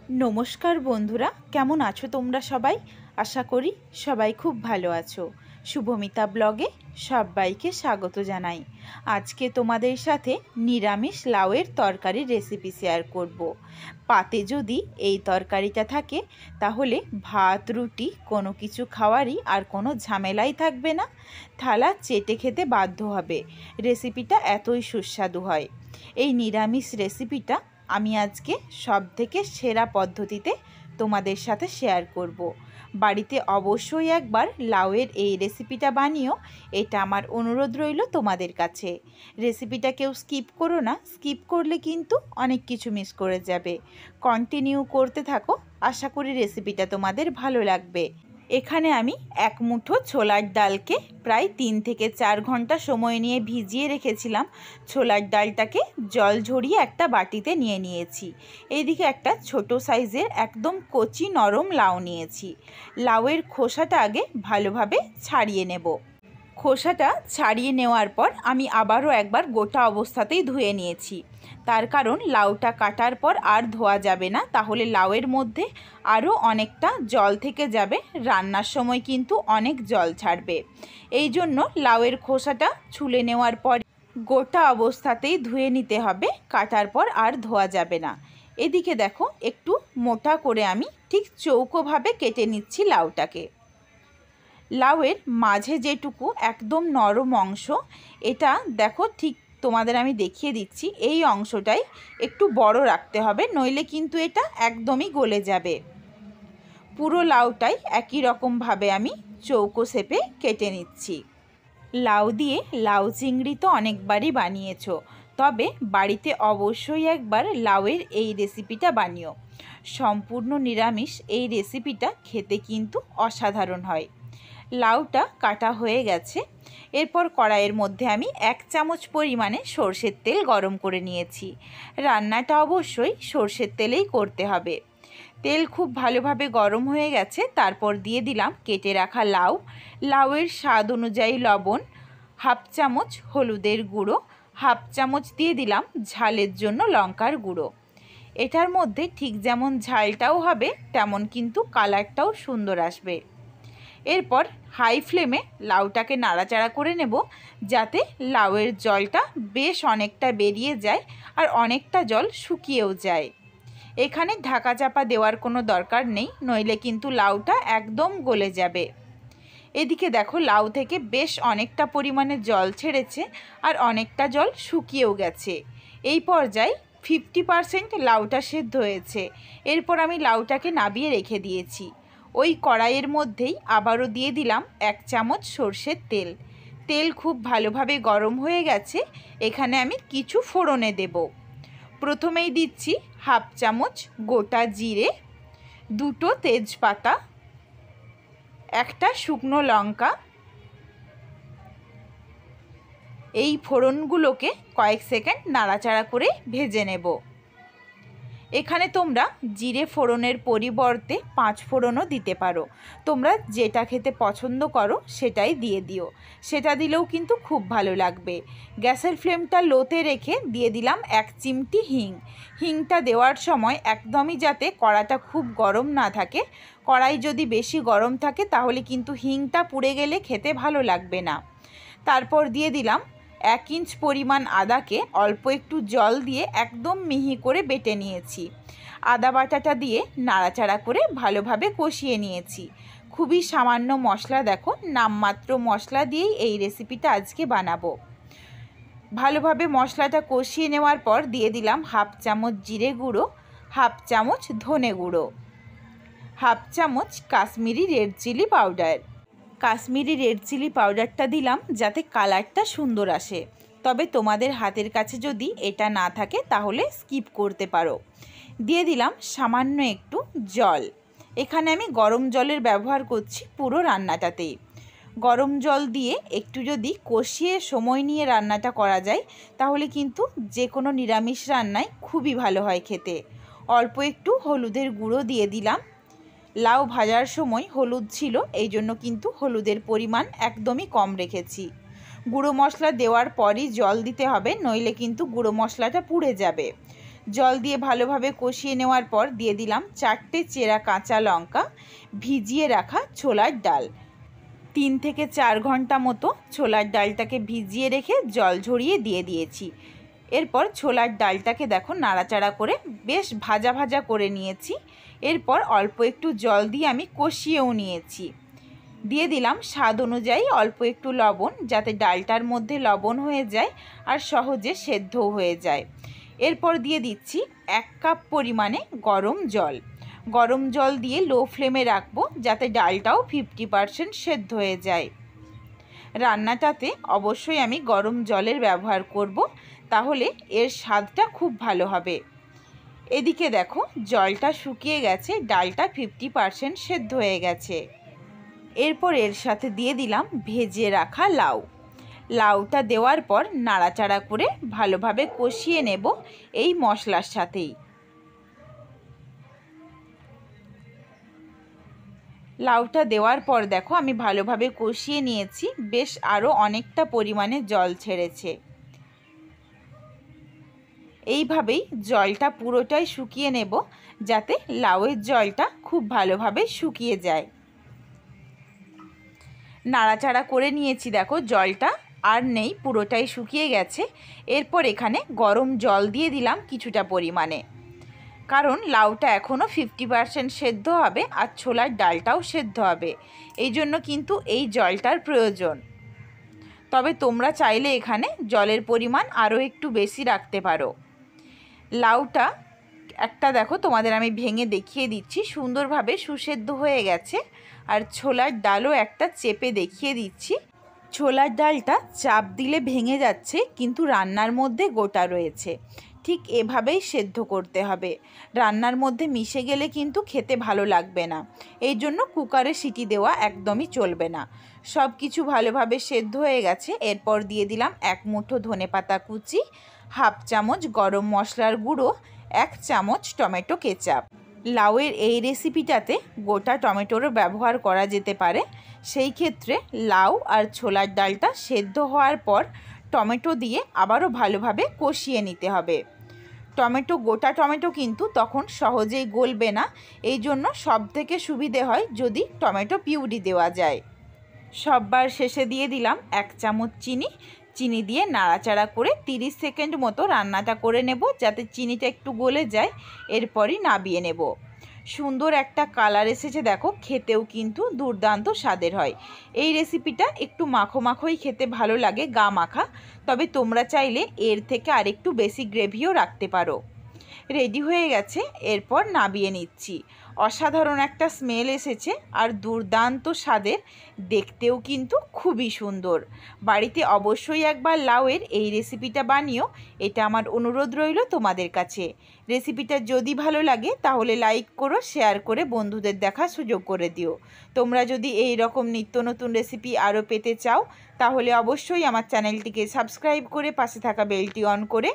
नमस्कार बंधुरा केमन आछो तोमरा सबाई। आशा करी सबाई खूब भालो आछो। शुभमिता ब्लगे सबाइके स्वागत जानाई। आज के तोमादेर साथे निरामिष लाउएर तरकारी रेसिपि शेयर करब। पाते जदि एई तरकारिटा थाके ताहले भात रुटी कोनो किछु खावारई आर कोनो झामेलाई थाकबे ना। थाला चेटे खेते बाध्य हबे। रेसिपिटा एतई सुस्वादु हय। एई निरामिष रेसिपिटा आमी आज के सबथेके सेरा पद्धतिते तोमादेर साथे शेयर करब। बाड़ीते अवश्यई एकबार लाउएर एई रेसिपिटा बानियो, एटा आमार अनुरोध रइल तोमादेर काछे। रेसिपिटा केउ स्किप करो ना, स्किप करले किन्तु अनेक किछु मिस करे जाबे। कन्टिन्यू करते थाको, आशा करी रेसिपिटा तोमादेर भालो लागबे। एखाने आमी एक मुठो छोलार डालके प्राय 3 থেকে 4 घंटा समय निये भिजिए रेखेछिलाम। छोलार डालटाके जल झरिए एकटा बाटीते निये नियेछि। एइदिके एकटा छोटो साइजेर एकदम कचि नरम लाउ नियेछि। लाउएर खोसाटा आगे भालोभाबे छाड़िए नेब। खोसाटा छाड़िए नेওয়ার पर आमी आबारो एकबार गोटा अवस्थातेই धुए निয়েছি। तार कारण लाउटा काटार पर आर धोया जाबे ना, ताहले लाउएर मध्य आरो अनेकटा जल थेके जाबे। रान्नार समय किन्तु अनेक जल छाड़बे। एई जोन्नो लाउएर खोसाटा छुले नेওয়ার पर गोटा अवस्थातेই धुए निते हबे, काटार पर आर धोया जाबे ना। एदिके देखो एकटू मोटा करे आमी ठीक चौकोभाबे केटे निচ্ছি लाउटाके। लाउएर माझे जेटुकू एकदम नरम अंश एटा देखो ठीक तोमादेर आमी देखिए दिচ্ছি। এই অংশটাই একটু বড় রাখতে হবে, নইলে কিন্তু এটা একদমই গলে যাবে। পুরো লাউটাই একই রকম ভাবে আমি চৌকো শেপে কেটে নিচ্ছি। লাউ দিয়ে লাউ চিংড়ি তো অনেকবারই বানিয়েছো, তবে বাড়িতে অবশ্যই একবার লাউয়ের এই রেসিপিটা বানিও। সম্পূর্ণ নিরামিষ এই রেসিপিটা খেতে কিন্তু অসাধারণ হয়। লাউটা কাটা হয়ে গেছে। এরপর কড়াইয়ের মধ্যে আমি 1 চামচ পরিমাণে সরষের তেল গরম করে নিয়েছি। রান্নাটা অবশ্যই সরষের তেলেই করতে হবে। তেল খুব ভালোভাবে গরম হয়ে গেছে। তারপর দিয়ে দিলাম কেটে রাখা লাউ। লাউয়ের স্বাদ অনুযায়ী লবণ, হাফ চামচ হলুদের গুঁড়ো, হাফ চামচ দিয়ে দিলাম ঝালের জন্য লঙ্কার গুঁড়ো। এটার মধ্যে ঠিক যেমন ঝালটাও হবে তেমন কিন্তু কালারটাও সুন্দর আসবে। এরপর হাই ফ্লেমে লাউটাকে নাড়াচাড়া করে নেব, যাতে লাউয়ের জলটা বেশ অনেকটা বেরিয়ে যায় আর অনেকটা জল শুকিয়েও যায়। এখানে ঢাকা চাপা দেওয়ার কোনো দরকার নেই, নইলে কিন্তু লাউটা একদম গলে যাবে। এদিকে দেখো লাউ থেকে বেশ অনেকটা পরিমাণে জল ছেড়েছে আর অনেকটা জল শুকিয়েও গেছে। এই পর্যায়ে 50% লাউটা সেদ্ধ হয়েছে। এরপর আমি লাউটাকে নাবিয়ে রেখে দিয়েছি। ওই কড়াইয়ের মধ্যেই আবারও দিয়ে দিলাম 1 চামচ সরষের তেল। তেল খুব ভালোভাবে গরম হয়ে গেছে। এখানে আমি কিছু ফোড়নে দেব। প্রথমেই দিচ্ছি হাফ চামচ গোটা জিরে, 2টো তেজপাতা, একটা শুকনো লঙ্কা। এই ফোড়নগুলোকে কয়েক সেকেন্ড নাড়াচাড়া করে ভেজে নেব। এখানে তোমরা জিরে ফোড়নের পরিবর্তে 5 ফোড়নও দিতে পারো। তোমরা যেটা খেতে পছন্দ করো সেটাই দিয়ে দিও, সেটা দিলেও কিন্তু খুব ভালো লাগবে। গ্যাসের ফ্লেমটা লোতে রেখে দিয়ে দিলাম 1 চিমটি হিং। হিংটা দেওয়ার সময় একদমই যাতে কড়াটা খুব গরম না থাকে। কড়াই যদি বেশি গরম থাকে তাহলে কিন্তু হিংটা পুড়ে গেলে খেতে ভালো লাগবে না। তারপর দিয়ে দিলাম 1 ইঞ্চ পরিমাণ আদাকে অল্প একটু জল দিয়ে একদম মিহি করে বেটে নিয়েছি। আদা বাটাটা দিয়ে নাড়াচাড়া করে ভালোভাবে কষিয়ে নিয়েছি। খুবই সামান্য মশলা, দেখো নামমাত্র মশলা দিয়েই এই রেসিপিটা আজকে বানাবো। ভালোভাবে মশলাটা কষিয়ে নেওয়ার পর দিয়ে দিলাম হাফ চামচ জিরে গুঁড়ো, হাফ চামচ ধনে গুঁড়ো, হাফ চামচ Kashmiri red chilli powder. Kashmiri red chilli পাউডারটা দিলাম যাতে কালারটা সুন্দর আসে, তবে তোমাদের হাতের কাছে যদি এটা না থাকে তাহলে স্কিপ করতে পারো। দিয়ে দিলাম সামান্য একটু জল। এখানে আমি গরম জলের ব্যবহার করছি পুরো রান্নাটাতেই। গরম জল দিয়ে একটু যদি কষিয়ে সময় নিয়ে রান্নাটা করা যায় তাহলে কিন্তু যে কোনো নিরামিষ রান্নায় খুবই ভালো হয় খেতে। অল্প একটু হলুদের গুঁড়ো দিয়ে দিলাম। লাউ ভাজার সময় হলুদ ছিল, এই জন্য কিন্তু হলুদের পরিমাণ একদমই কম রেখেছি। গুঁড়ো মশলা দেওয়ার পরই জল দিতে হবে, নইলে কিন্তু গুঁড়ো মশলাটা পুড়ে যাবে। জল দিয়ে ভালোভাবে কষিয়ে নেওয়ার পর দিয়ে দিলাম 4টে চেরা কাঁচা লঙ্কা, ভিজিয়ে রাখা ছোলার ডাল। 3 থেকে 4 ঘন্টা মতো ছোলার ডালটাকে ভিজিয়ে রেখে জল ঝরিয়ে দিয়ে দিয়েছি। এরপর ছোলার ডালটাকে দেখো নাড়াচাড়া করে বেশ ভাজা ভাজা করে নিয়েছি। এরপর অল্প একটু জল দিয়ে আমি কষিয়েও নিয়েছি। দিয়ে দিলাম স্বাদ অনুযায়ী অল্প একটু লবণ, যাতে ডালটার মধ্যে লবণ হয়ে যায় আর সহজে সেদ্ধও হয়ে যায়। এরপর দিয়ে দিচ্ছি 1 কাপ পরিমাণে গরম জল। গরম জল দিয়ে লো ফ্লেমে রাখবো, যাতে ডালটাও 50% সেদ্ধ হয়ে যায়। রান্নাটাতে অবশ্যই আমি গরম জলের ব্যবহার করব, তাহলে এর স্বাদটা খুব ভালো হবে। এদিকে দেখো জলটা শুকিয়ে গেছে, ডালটা 50% সেদ্ধ হয়ে গেছে। এরপর এর সাথে দিয়ে দিলাম ভেজে রাখা লাউ। লাউটা দেওয়ার পর নাড়াচাড়া করে ভালোভাবে কষিয়ে নেব এই মশলার সাথেই। লাউটা দেওয়ার পর দেখো আমি ভালোভাবে কষিয়ে নিয়েছি, বেশ আরও অনেকটা পরিমাণে জল ছেড়েছে। এইভাবেই জলটা পুরোটাই শুকিয়ে নেব, যাতে লাউয়ের জলটা খুব ভালোভাবে শুকিয়ে যায়। নাড়াচাড়া করে নিয়েছি, দেখো জলটা আর নেই, পুরোটাই শুকিয়ে গেছে। এরপর এখানে গরম জল দিয়ে দিলাম কিছুটা পরিমাণে, কারণ লাউটা এখনও 50% সেদ্ধ হবে আর ছোলার ডালটাও সেদ্ধ হবে, এই জন্য কিন্তু এই জলটার প্রয়োজন। তবে তোমরা চাইলে এখানে জলের পরিমাণ আরও একটু বেশি রাখতে পারো। লাউটা একটা দেখো তোমাদের আমি ভেঙে দেখিয়ে দিচ্ছি, সুন্দরভাবে সুসেদ্ধ হয়ে গেছে। আর ছোলার ডালও একটা চেপে দেখিয়ে দিচ্ছি। ছোলার ডালটা চাপ দিলে ভেঙে যাচ্ছে, কিন্তু রান্নার মধ্যে গোটা রয়েছে। ঠিক এভাবেই সেদ্ধ করতে হবে, রান্নার মধ্যে মিশে গেলে কিন্তু খেতে ভালো লাগবে না। এই জন্য কুকারে সিটি দেওয়া একদমই চলবে না। সব কিছু ভালোভাবে সেদ্ধ হয়ে গেছে। এরপর দিয়ে দিলাম 1 মুঠো ধনেপাতা কুচি, 1/2 চামচ গরম মশলার গুঁড়ো, 1 চামচ টমেটো কেচাপ। লাউয়ের এই রেসিপিটাতে গোটা টমেটোরও ব্যবহার করা যেতে পারে। সেই ক্ষেত্রে লাউ আর ছোলার ডালটা সেদ্ধ হওয়ার পর টমেটো দিয়ে আবারও ভালোভাবে কষিয়ে নিতে হবে। গোটা টমেটো কিন্তু তখন সহজেই গলবে না, এই জন্য সবথেকে সুবিধে হয় যদি টমেটো পিউরি দেওয়া যায়। সববার শেষে দিয়ে দিলাম 1 চামচ চিনি দিয়ে নাড়াচাড়া করে 30 সেকেন্ড মতো রান্নাটা করে নেব, যাতে চিনিটা একটু গলে যায়। এরপরই নামিয়ে নেব। সুন্দর একটা কালার এসেছে দেখো, খেতেও কিন্তু দুর্দান্ত স্বাদের হয়। এই রেসিপিটা একটু মাখো মাখোই খেতে ভালো লাগে, গা মাখা। তবে তোমরা চাইলে এর থেকে আরেকটু বেশি গ্রেভিও রাখতে পারো। রেডি হয়ে গেছে, এরপর নামিয়ে নিচ্ছি। অসাধারণ একটা স্মেল এসেছে আর দুর্দান্ত স্বাদের, দেখতেও কিন্তু খুবই সুন্দর। বাড়িতে অবশ্যই একবার লাউয়ের এই রেসিপিটা বানিও, এটা আমার অনুরোধ রইল তোমাদের কাছে। রেসিপিটা যদি ভালো লাগে তাহলে লাইক করো, শেয়ার করে বন্ধুদের দেখার সুযোগ করে দিও। তোমরা যদি এই রকম নিত্য নতুন রেসিপি আরও পেতে চাও, তাহলে অবশ্যই আমার চ্যানেলটিকে সাবস্ক্রাইব করে পাশে থাকা বেলটি অন করে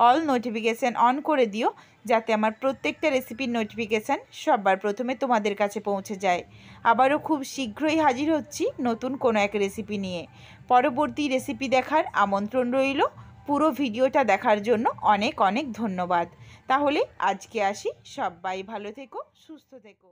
অল নোটিফিকেশান অন করে দিও, যাতে আমার প্রত্যেকটা রেসিপির নোটিফিকেশান সবার প্রথমে তোমাদের কাছে পৌঁছে যায়। আবারও খুব শীঘ্রই হাজির হচ্ছি নতুন কোনো এক রেসিপি নিয়ে। পরবর্তী রেসিপি দেখার আমন্ত্রণ রইল। পুরো ভিডিওটা দেখার জন্য অনেক অনেক ধন্যবাদ। তাহলে আজকে আসি, সবাই ভালো থেকো, সুস্থ থেকো।